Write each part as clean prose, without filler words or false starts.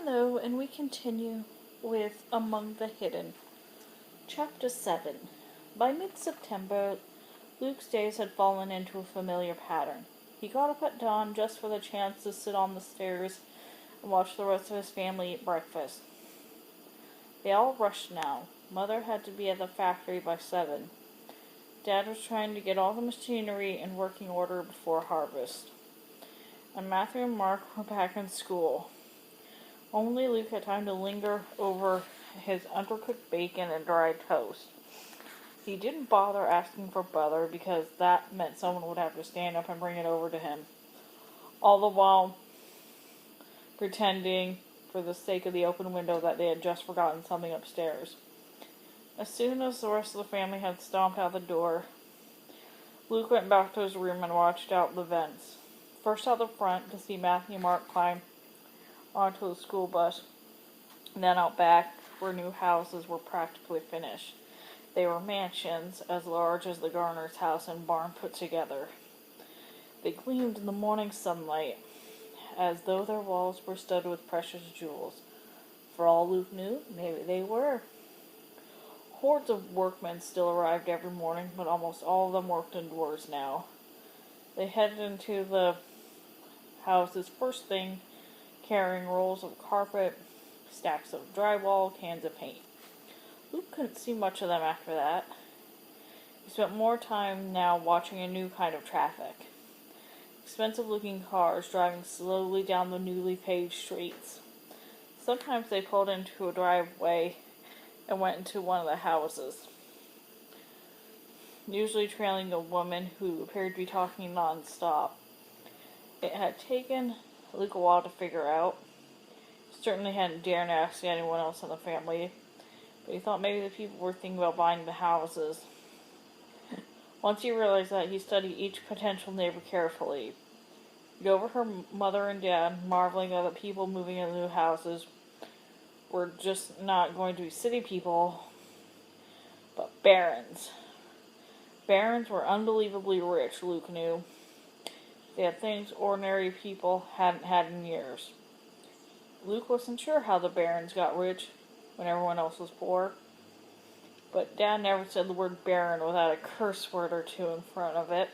Hello, and we continue with Among the Hidden. Chapter 7. By mid-September, Luke's days had fallen into a familiar pattern. He got up at dawn just for the chance to sit on the stairs and watch the rest of his family eat breakfast. They all rushed now. Mother had to be at the factory by 7. Dad was trying to get all the machinery in working order before harvest. And Matthew and Mark were back in school. Only Luke had time to linger over his undercooked bacon and dry toast. He didn't bother asking for butter because that meant someone would have to stand up and bring it over to him. All the while pretending, for the sake of the open window, that they had just forgotten something upstairs. As soon as the rest of the family had stomped out the door, Luke went back to his room and watched out the vents. First out the front to see Matthew and Mark climb onto the school bus, and then out back where new houses were practically finished. They were mansions as large as the Garner's house and barn put together. They gleamed in the morning sunlight as though their walls were studded with precious jewels. For all Luke knew, maybe they were. Hordes of workmen still arrived every morning, but almost all of them worked indoors now. They headed into the houses first thing, carrying rolls of carpet, stacks of drywall, cans of paint. Luke couldn't see much of them after that. He spent more time now watching a new kind of traffic. Expensive-looking cars driving slowly down the newly paved streets. Sometimes they pulled into a driveway and went into one of the houses, usually trailing a woman who appeared to be talking non-stop. It had taken Luke a while to figure out. He certainly hadn't dared ask anyone else in the family, but he thought maybe the people were thinking about buying the houses. Once he realized that, he studied each potential neighbor carefully. He'd overheard Mother and Dad marveling that the people moving into new houses were just not going to be city people, but barons. Barons were unbelievably rich, Luke knew. They had things ordinary people hadn't had in years. Luke wasn't sure how the barons got rich when everyone else was poor, but Dad never said the word baron without a curse word or two in front of it.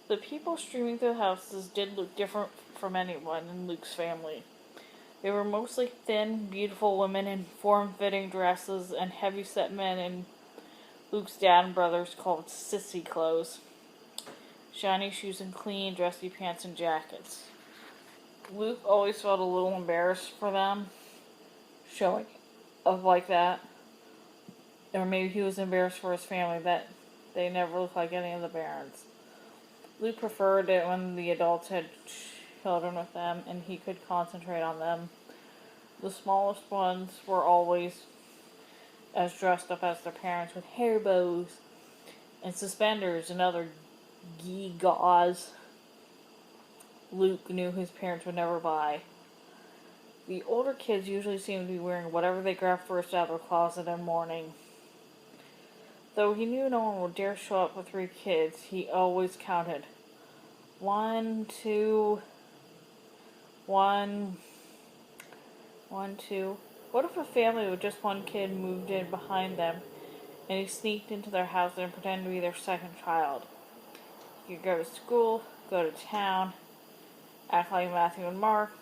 The people streaming through the houses did look different from anyone in Luke's family. They were mostly thin, beautiful women in form-fitting dresses and heavy-set men in Luke's dad and brothers called sissy clothes. Shiny shoes and clean, dressy pants and jackets. Luke always felt a little embarrassed for them, showing up like that. Or maybe he was embarrassed for his family that they never looked like any of the barons. Luke preferred it when the adults had children with them and he could concentrate on them. The smallest ones were always as dressed up as their parents with hair bows and suspenders and other gewgaws Luke knew his parents would never buy. The older kids usually seemed to be wearing whatever they grabbed first out of their closet in the morning. Though he knew no one would dare show up with 3 kids, he always counted. 1, 2, 1, 1, 2. What if a family with just 1 kid moved in behind them and he sneaked into their house and pretended to be their second child? He could go to school, go to town, act like Matthew and Mark.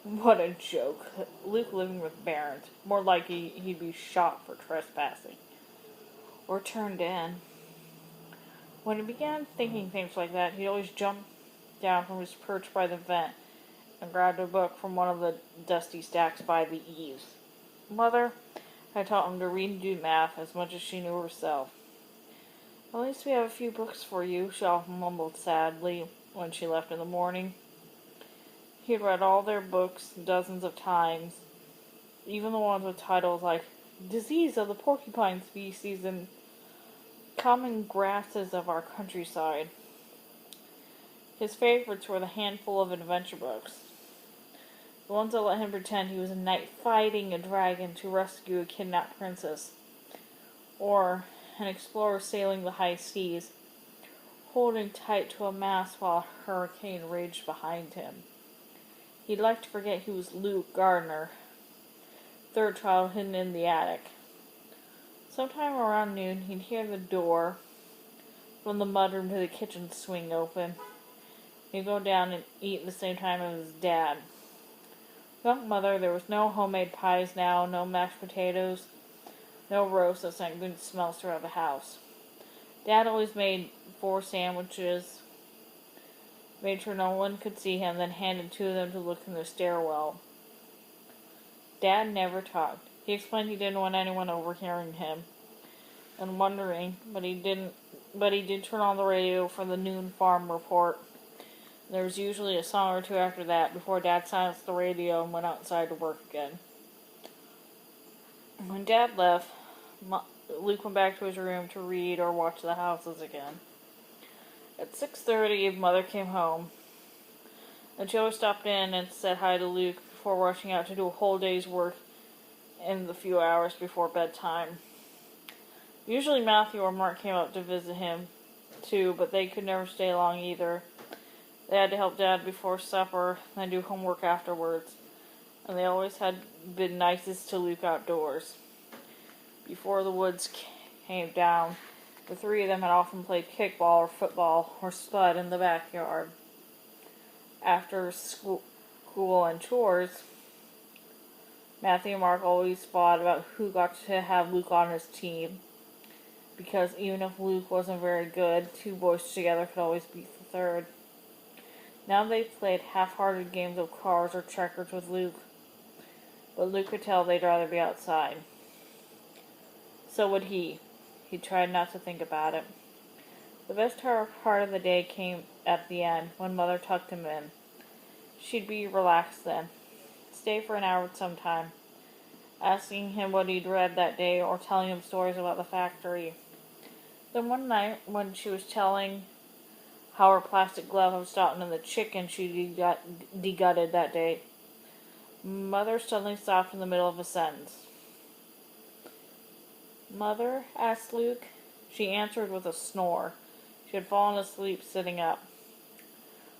What a joke. Luke living with barons. More likely he'd be shot for trespassing. Or turned in. When he began thinking things like that, he'd always jump down from his perch by the vent and grabbed a book from one of the dusty stacks by the eaves. Mother had taught him to read and do math as much as she knew herself. "At least we have a few books for you," she often mumbled sadly when she left in the morning. He had read all their books dozens of times, even the ones with titles like Disease of the Porcupine Species and Common Grasses of Our Countryside. His favorites were the handful of adventure books. The ones that let him pretend he was a knight fighting a dragon to rescue a kidnapped princess. Or an explorer sailing the high seas, holding tight to a mast while a hurricane raged behind him. He'd like to forget he was Luke Gardner, third child hidden in the attic. Sometime around noon, he'd hear the door from the mudroom to the kitchen swing open. He'd go down and eat at the same time as his dad. Young mother, there was no homemade pies now, no mashed potatoes, no roast that sent good smells throughout the house. Dad always made 4 sandwiches, made sure no one could see him, then handed 2 of them to Luke in the stairwell. Dad never talked. He explained he didn't want anyone overhearing him and wondering, but he did turn on the radio for the noon farm report. There was usually a song or two after that before Dad silenced the radio and went outside to work again. When Dad left, Luke went back to his room to read or watch the houses again. At 6:30, Mother came home, and Joe stopped in and said hi to Luke before rushing out to do a whole day's work in the few hours before bedtime. Usually Matthew or Mark came up to visit him, too, but they could never stay long either. They had to help Dad before supper, and do homework afterwards, and they always had been nicest to Luke outdoors. Before the woods came down, the 3 of them had often played kickball or football or spud in the backyard. After school and chores, Matthew and Mark always fought about who got to have Luke on his team, because even if Luke wasn't very good, 2 boys together could always beat the third. Now they played half-hearted games of cards or checkers with Luke, but Luke could tell they'd rather be outside. So would he. He tried not to think about it. The best part of the day came at the end, when Mother tucked him in. She'd be relaxed then. Stay for an hour sometime, asking him what he'd read that day or telling him stories about the factory. Then one night, when she was telling how her plastic glove had stopped in the chicken she degutted that day, Mother suddenly stopped in the middle of a sentence. "Mother?" asked Luke. She answered with a snore. She had fallen asleep sitting up.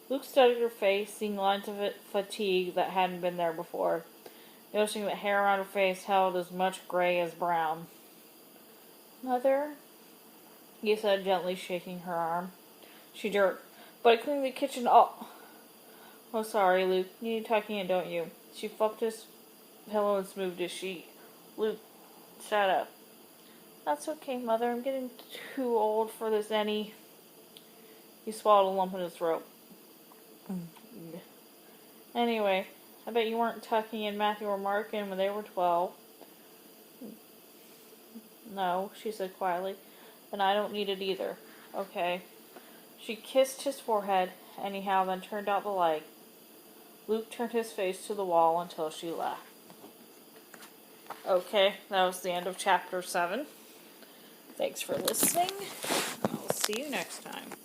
Luke studied her face, seeing lines of fatigue that hadn't been there before, noticing that hair around her face held as much gray as brown. "Mother?" he said, gently shaking her arm. She jerked. "But I cleaned the kitchen all..." "Oh, sorry, Luke. You need tucking in, don't you?" She fluffed his pillow and smoothed his sheet. Luke sat up. "That's okay, Mother. I'm getting too old for this any..." He swallowed a lump in his throat. "Anyway, I bet you weren't tucking in Matthew or Mark in when they were 12. "No," she said quietly. "Then I don't need it either." "Okay." She kissed his forehead, anyhow, then turned out the light. Luke turned his face to the wall until she left. Okay, that was the end of chapter 7. Thanks for listening. I'll see you next time.